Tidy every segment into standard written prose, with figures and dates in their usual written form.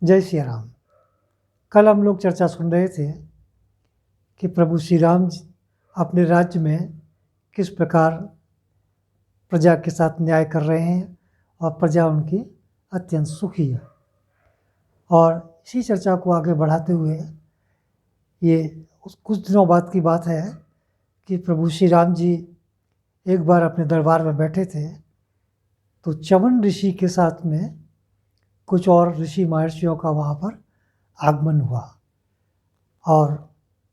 जय श्री राम। कल हम लोग चर्चा सुन रहे थे कि प्रभु श्री राम जी अपने राज्य में किस प्रकार प्रजा के साथ न्याय कर रहे हैं और प्रजा उनकी अत्यंत सुखी है। और इसी चर्चा को आगे बढ़ाते हुए ये कुछ दिनों बाद की बात है कि प्रभु श्री राम जी एक बार अपने दरबार में बैठे थे तो च्यवन ऋषि के साथ में कुछ और ऋषि महर्षियों का वहाँ पर आगमन हुआ और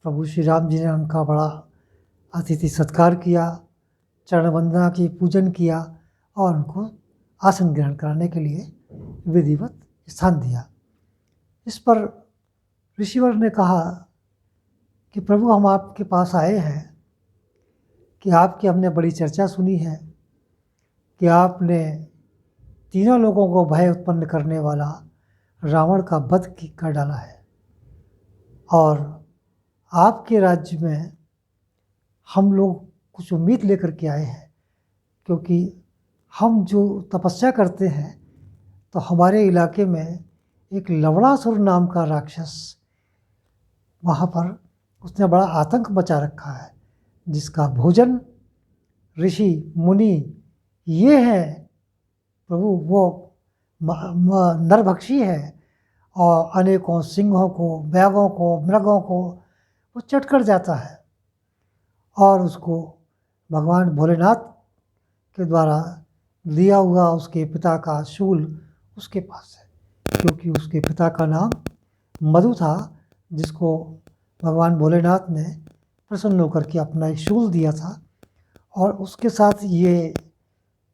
प्रभु श्री राम जी ने उनका बड़ा अतिथि सत्कार किया, चरण वंदना की, पूजन किया और उनको आसन ग्रहण कराने के लिए विधिवत स्थान दिया। इस पर ऋषिवर ने कहा कि प्रभु, हम आपके पास आए हैं कि आपकी हमने बड़ी चर्चा सुनी है कि आपने तीनों लोगों को भय उत्पन्न करने वाला रावण का वध कर डाला है और आपके राज्य में हम लोग कुछ उम्मीद लेकर के आए हैं, क्योंकि हम जो तपस्या करते हैं तो हमारे इलाके में एक लवणासुर नाम का राक्षस वहाँ पर उसने बड़ा आतंक मचा रखा है, जिसका भोजन ऋषि मुनि ये है प्रभु, वो नरभक्षी है और अनेकों सिंहों को, बैगों को, मृगों को वो चट कर जाता है और उसको भगवान भोलेनाथ के द्वारा दिया हुआ उसके पिता का शूल उसके पास है, क्योंकि उसके पिता का नाम मधु था, जिसको भगवान भोलेनाथ ने प्रसन्न होकर के अपना एक शूल दिया था। और उसके साथ ये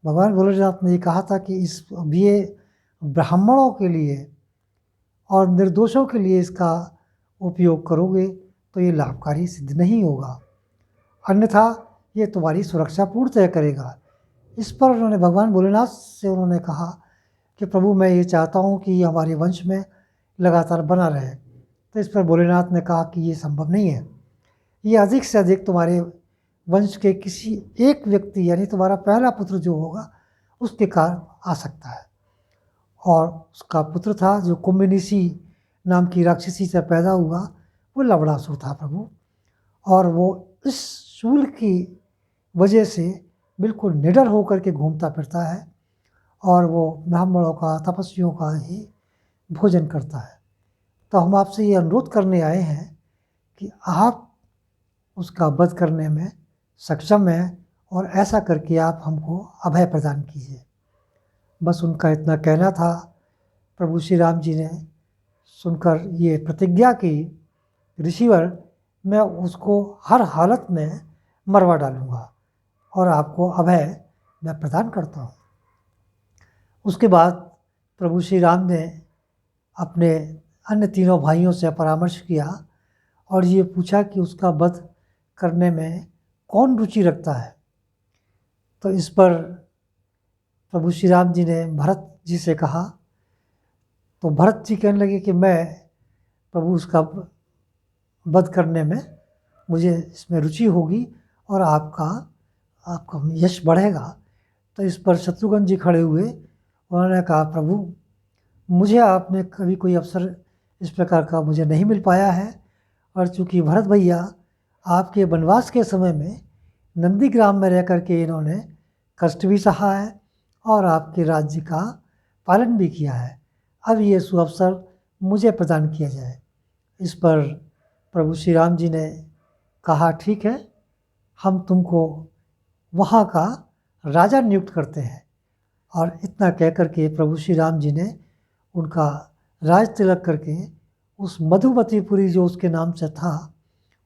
भगवान भोलेनाथ ने ये कहा था कि इस अब ये ब्राह्मणों के लिए और निर्दोषों के लिए इसका उपयोग करोगे तो ये लाभकारी सिद्ध नहीं होगा, अन्यथा ये तुम्हारी सुरक्षा पूर्णतः करेगा। इस पर उन्होंने भगवान भोलेनाथ से उन्होंने कहा कि प्रभु, मैं ये चाहता हूँ कि ये हमारे वंश में लगातार बना रहे। तो इस पर भोलेनाथ ने कहा कि ये संभव नहीं है, ये अधिक से अधिक तुम्हारे वंश के किसी एक व्यक्ति यानी तुम्हारा पहला पुत्र जो होगा उसके कारण आ सकता है। और उसका पुत्र था जो कुम्भनिशी नाम की राक्षसी से पैदा हुआ, वो लवणासुर था प्रभु, और वो इस शूल की वजह से बिल्कुल निडर होकर के घूमता फिरता है और वो ब्राह्मणों का, तपस्वियों का ही भोजन करता है। तो हम आपसे ये अनुरोध करने आए हैं कि आप उसका वध करने में सक्षम हैं और ऐसा करके आप हमको अभय प्रदान कीजिए। बस उनका इतना कहना था। प्रभु श्री राम जी ने सुनकर ये प्रतिज्ञा की, ऋषिवर, मैं उसको हर हालत में मरवा डालूँगा और आपको अभय मैं प्रदान करता हूँ। उसके बाद प्रभु श्री राम ने अपने अन्य तीनों भाइयों से परामर्श किया और ये पूछा कि उसका वध करने में कौन रुचि रखता है। तो इस पर प्रभु श्री राम जी ने भरत जी से कहा। तो भरत जी कहने लगे कि मैं प्रभु उसका वध करने में मुझे इसमें रुचि होगी और आपका यश बढ़ेगा। तो इस पर शत्रुघ्न जी खड़े हुए, उन्होंने कहा, प्रभु, मुझे आपने कभी कोई अवसर इस प्रकार का मुझे नहीं मिल पाया है, और चूँकि भरत भैया आपके वनवास के समय में नंदीग्राम में रह कर के इन्होंने कष्ट भी सहा है और आपके राज्य का पालन भी किया है, अब ये सुअवसर मुझे प्रदान किया जाए। इस पर प्रभु श्री राम जी ने कहा, ठीक है, हम तुमको वहाँ का राजा नियुक्त करते हैं। और इतना कह कर के प्रभु श्री राम जी ने उनका राज तिलक करके उस मधुमतीपुरी जो उसके नाम से था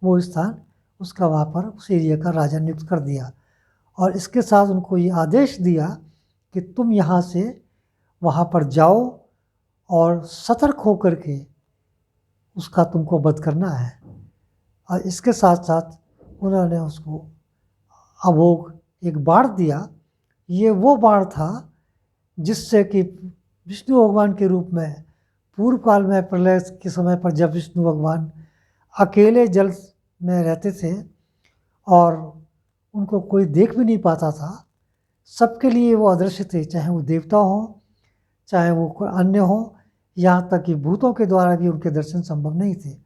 वो स्थान उसका वहाँ पर उस एरिया का राजा नियुक्त कर दिया। और इसके साथ उनको ये आदेश दिया कि तुम यहाँ से वहाँ पर जाओ और सतर्क होकर के उसका तुमको वध करना है। और इसके साथ साथ उन्होंने उसको अभोग एक बाण दिया। ये वो बाण था जिससे कि विष्णु भगवान के रूप में पूर्व काल में प्रलय के समय पर जब विष्णु भगवान अकेले जल में रहते थे और उनको कोई देख भी नहीं पाता था, सबके लिए वो अदृश्य थे, चाहे वो देवता हो, चाहे वो कोई अन्य हो यहाँ तक कि भूतों के द्वारा भी उनके दर्शन संभव नहीं थे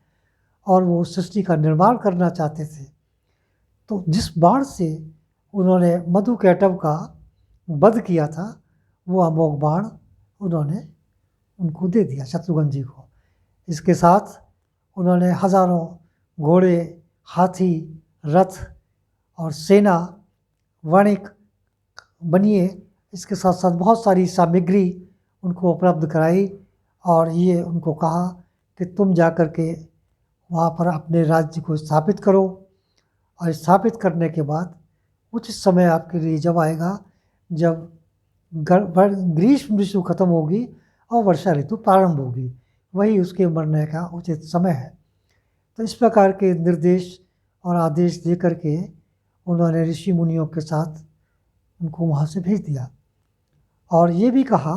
और वो सृष्टि का निर्माण करना चाहते थे। तो जिस बाण से उन्होंने मधुकैटभ का वध किया था, वो अमोघ बाण उन्होंने उनको दे दिया, शत्रुघ्न जी को। इसके साथ उन्होंने हजारों घोड़े, हाथी, रथ और सेना, वणिक, बनिए, इसके साथ साथ बहुत सारी सामग्री उनको उपलब्ध कराई और ये उनको कहा कि तुम जा कर के वहाँ पर अपने राज्य को स्थापित करो और स्थापित करने के बाद उचित समय आपके लिए जब आएगा जब ग्रीष्म ऋतु खत्म होगी और वर्षा ऋतु प्रारंभ होगी, वही उसके मरने का उचित समय है। तो इस प्रकार के निर्देश और आदेश दे करके उन्होंने ऋषि मुनियों के साथ उनको वहाँ से भेज दिया और ये भी कहा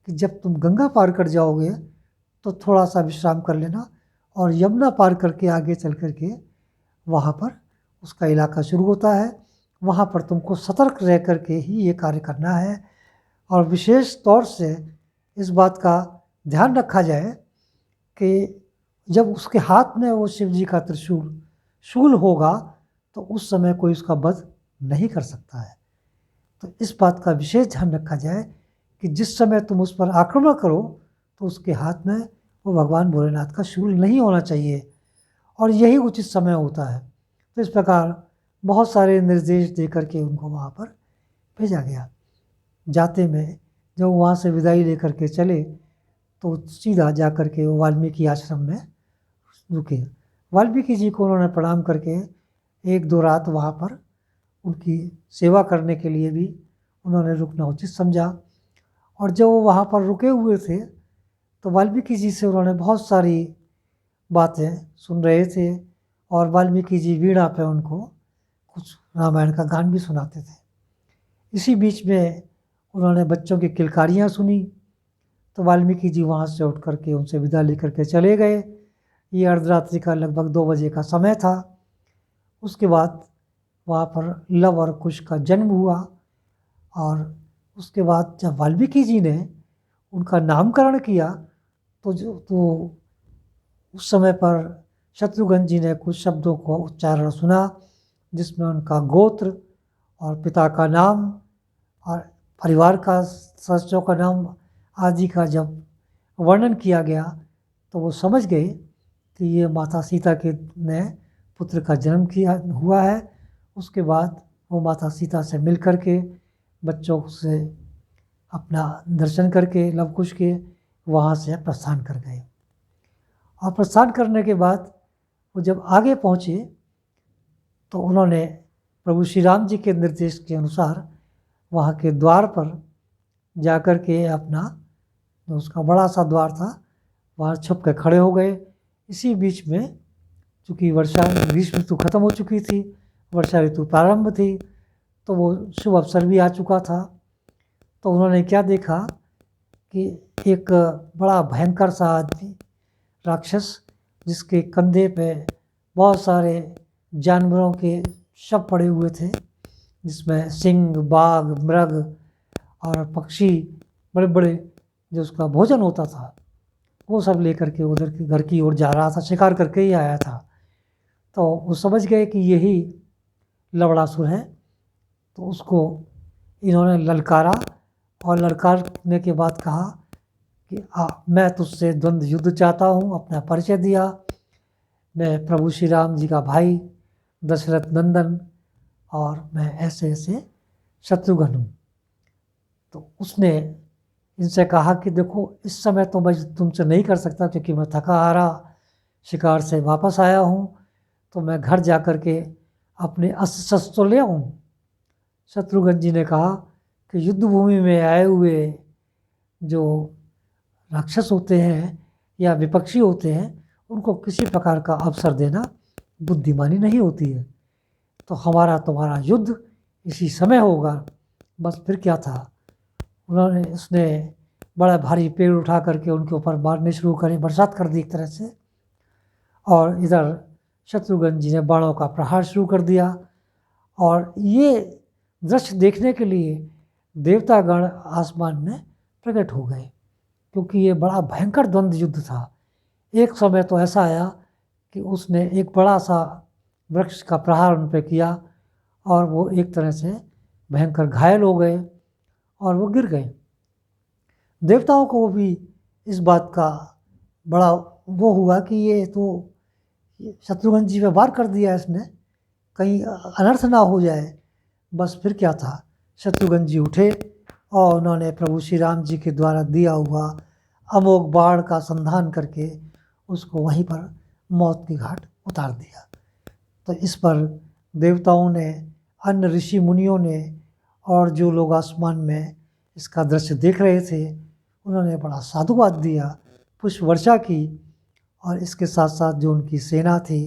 कि जब तुम गंगा पार कर जाओगे तो थोड़ा सा विश्राम कर लेना और यमुना पार करके आगे चल करके वहाँ पर उसका इलाका शुरू होता है, वहाँ पर तुमको सतर्क रह करके ही ये कार्य करना है और विशेष तौर से इस बात का ध्यान रखा जाए कि जब उसके हाथ में वो शिव जी का त्रिशूल शूल होगा तो उस समय कोई उसका वध नहीं कर सकता है। तो इस बात का विशेष ध्यान रखा जाए कि जिस समय तुम उस पर आक्रमण करो तो उसके हाथ में वो भगवान भोलेनाथ का शूल नहीं होना चाहिए और यही उचित समय होता है। तो इस प्रकार बहुत सारे निर्देश दे करके उनको वहाँ पर भेजा गया। जाते में जब वहाँ से विदाई लेकर के चले तो सीधा जा कर के वो वाल्मीकि आश्रम में रुके। वाल्मीकि जी को उन्होंने प्रणाम करके 1-2 रात वहाँ पर उनकी सेवा करने के लिए भी उन्होंने रुकना उचित समझा और जब वो वहाँ पर रुके हुए थे तो वाल्मीकि जी से उन्होंने बहुत सारी बातें सुन रहे थे और वाल्मीकि जी वीणा पे उनको कुछ रामायण का गान भी सुनाते थे। इसी बीच में उन्होंने बच्चों की किलकारियाँ सुनी तो वाल्मीकि जी वहाँ से उठ करके उनसे विदा लेकर के चले गए। ये अर्धरात्रि का लगभग 2 बजे का समय था। उसके बाद वहाँ पर लव और कुश का जन्म हुआ और उसके बाद जब वाल्मीकि जी ने उनका नामकरण किया तो उस समय पर शत्रुघ्न जी ने कुछ शब्दों को उच्चारण सुना जिसमें उनका गोत्र और पिता का नाम और परिवार का सदस्यों का नाम आदि का जब वर्णन किया गया तो वो समझ गए कि ये माता सीता के ने पुत्र का जन्म किया हुआ है। उसके बाद वो माता सीता से मिल कर के बच्चों से अपना दर्शन करके लवकुश के वहाँ से प्रस्थान कर गए और प्रस्थान करने के बाद वो जब आगे पहुँचे तो उन्होंने प्रभु श्री राम जी के निर्देश के अनुसार वहाँ के द्वार पर जाकर के अपना जो उसका बड़ा सा द्वार था वहाँ छुप के खड़े हो गए। इसी बीच में चूँकि ग्रीष्म ऋतु खत्म हो चुकी थी, वर्षा ऋतु प्रारंभ थी, तो वो शुभ अवसर भी आ चुका था। तो उन्होंने क्या देखा कि एक बड़ा भयंकर सा आदमी राक्षस जिसके कंधे पे बहुत सारे जानवरों के शव पड़े हुए थे जिसमें सिंह, बाघ, मृग और पक्षी बड़े बड़े जो उसका भोजन होता था वो सब लेकर के उधर के घर की ओर जा रहा था, शिकार करके ही आया था। तो वो समझ गए कि यही लवणासुर है तो उसको इन्होंने ललकारा और ललकारने के बाद कहा कि मैं तुझसे द्वंद्व युद्ध चाहता हूँ। अपना परिचय दिया, मैं प्रभु श्री राम जी का भाई दशरथ नंदन और मैं ऐसे ऐसे शत्रुघ्न हूँ। तो उसने इनसे कहा कि देखो इस समय तो मैं तुमसे नहीं कर सकता क्योंकि मैं थका हारा शिकार से वापस आया हूँ, तो मैं घर जा कर के अपने अस्त्र शस्त्र तो ले आऊँ। शत्रुघ्न जी ने कहा कि युद्ध भूमि में आए हुए जो राक्षस होते हैं या विपक्षी होते हैं उनको किसी प्रकार का अवसर देना बुद्धिमानी नहीं होती है, तो हमारा तुम्हारा युद्ध इसी समय होगा। बस फिर क्या था, उसने बड़ा भारी पेड़ उठा करके उनके ऊपर मारने शुरू करे, बरसात कर दी एक तरह से, और इधर शत्रुघ्न जी ने बाणों का प्रहार शुरू कर दिया। और ये दृश्य देखने के लिए देवतागण आसमान में प्रकट हो गए क्योंकि ये बड़ा भयंकर द्वंद्व युद्ध था। एक समय तो ऐसा आया कि उसने एक बड़ा सा वृक्ष का प्रहार उन पर किया और वो एक तरह से भयंकर घायल हो गए और वो गिर गए। देवताओं को भी इस बात का बड़ा वो हुआ कि ये तो शत्रुघ्न जी पे वार कर दिया इसने, कहीं अनर्थ ना हो जाए। बस फिर क्या था, शत्रुघ्न जी उठे और उन्होंने प्रभु श्री राम जी के द्वारा दिया हुआ अमोघ बाण का संधान करके उसको वहीं पर मौत की घाट उतार दिया। तो इस पर देवताओं ने, अन्य ऋषि मुनियों ने और जो लोग आसमान में इसका दृश्य देख रहे थे उन्होंने बड़ा साधुवाद दिया, पुष्प वर्षा की। और इसके साथ साथ जो उनकी सेना थी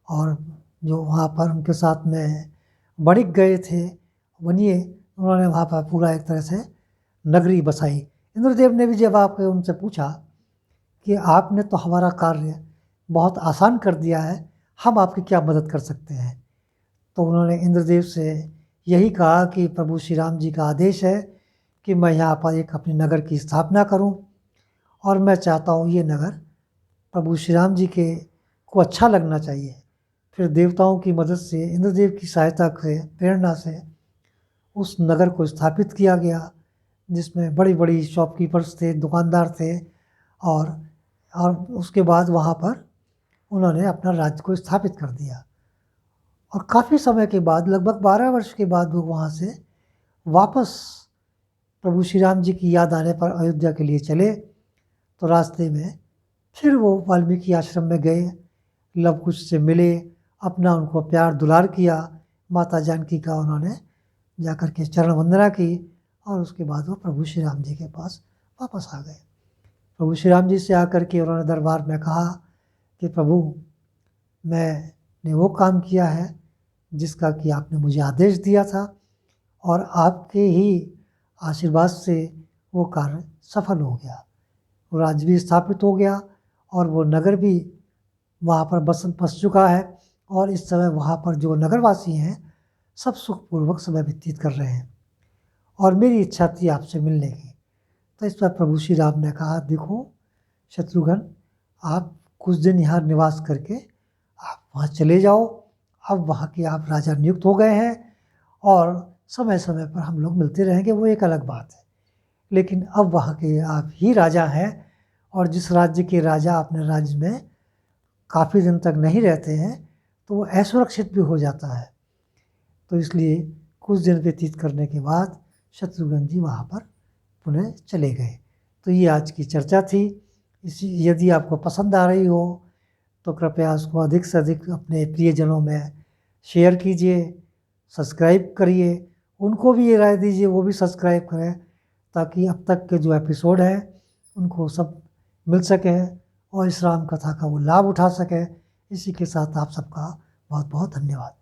और जो वहाँ पर उनके साथ में बणिक गए थे बनिए, उन्होंने वहाँ पर पूरा एक तरह से नगरी बसाई। इंद्रदेव ने भी जब आपने उनसे पूछा कि आपने तो हमारा कार्य बहुत आसान कर दिया है, हम आपकी क्या मदद कर सकते हैं, तो उन्होंने इंद्रदेव से यही कहा कि प्रभु श्री राम जी का आदेश है कि मैं यहाँ पर एक अपने नगर की स्थापना करूँ और मैं चाहता हूँ ये नगर प्रभु श्री राम जी के को अच्छा लगना चाहिए। फिर देवताओं की मदद से, इंद्रदेव की सहायता से, प्रेरणा से उस नगर को स्थापित किया गया, जिसमें बड़ी बड़ी शॉपकीपर्स थे, दुकानदार थे और उसके बाद वहाँ पर उन्होंने अपना राज्य को स्थापित कर दिया। और काफ़ी समय के बाद, लगभग 12 वर्ष के बाद वो वहाँ से वापस प्रभु श्री राम जी की याद आने पर अयोध्या के लिए चले। तो रास्ते में फिर वो वाल्मीकि आश्रम में गए, लव कुश से मिले, अपना उनको प्यार दुलार किया। माता जानकी का उन्होंने जाकर के चरण वंदना की और उसके बाद वो प्रभु श्री राम जी के पास वापस आ गए। प्रभु श्री राम जी से आकर के उन्होंने दरबार में कहा कि प्रभु, मैंने वो काम किया है जिसका कि आपने मुझे आदेश दिया था और आपके ही आशीर्वाद से वो कार्य सफल हो गया। वो राज्य भी स्थापित हो गया और वो नगर भी वहाँ पर बस चुका है और इस समय वहाँ पर जो नगरवासी हैं सब सुखपूर्वक समय व्यतीत कर रहे हैं और मेरी इच्छा थी आपसे मिलने की। तो इस पर प्रभु श्री राम ने कहा, देखो शत्रुघ्न, आप कुछ दिन यहाँ निवास करके आप वहाँ चले जाओ। अब वहाँ के आप राजा नियुक्त हो गए हैं और समय समय पर हम लोग मिलते रहेंगे, वो एक अलग बात है। लेकिन अब वहाँ के आप ही राजा हैं और जिस राज्य के राजा अपने राज्य में काफ़ी दिन तक नहीं रहते हैं तो वो असुरक्षित भी हो जाता है। तो इसलिए कुछ दिन व्यतीत करने के बाद शत्रुघ्न जी वहाँ पर पुनः चले गए। तो ये आज की चर्चा थी। यदि आपको पसंद आ रही हो तो कृपया उसको अधिक से अधिक अपने प्रियजनों में शेयर कीजिए, सब्सक्राइब करिए, उनको भी ये राय दीजिए वो भी सब्सक्राइब करें, ताकि अब तक के जो एपिसोड हैं उनको सब मिल सके और इस राम कथा का वो लाभ उठा सके। इसी के साथ आप सबका बहुत बहुत धन्यवाद।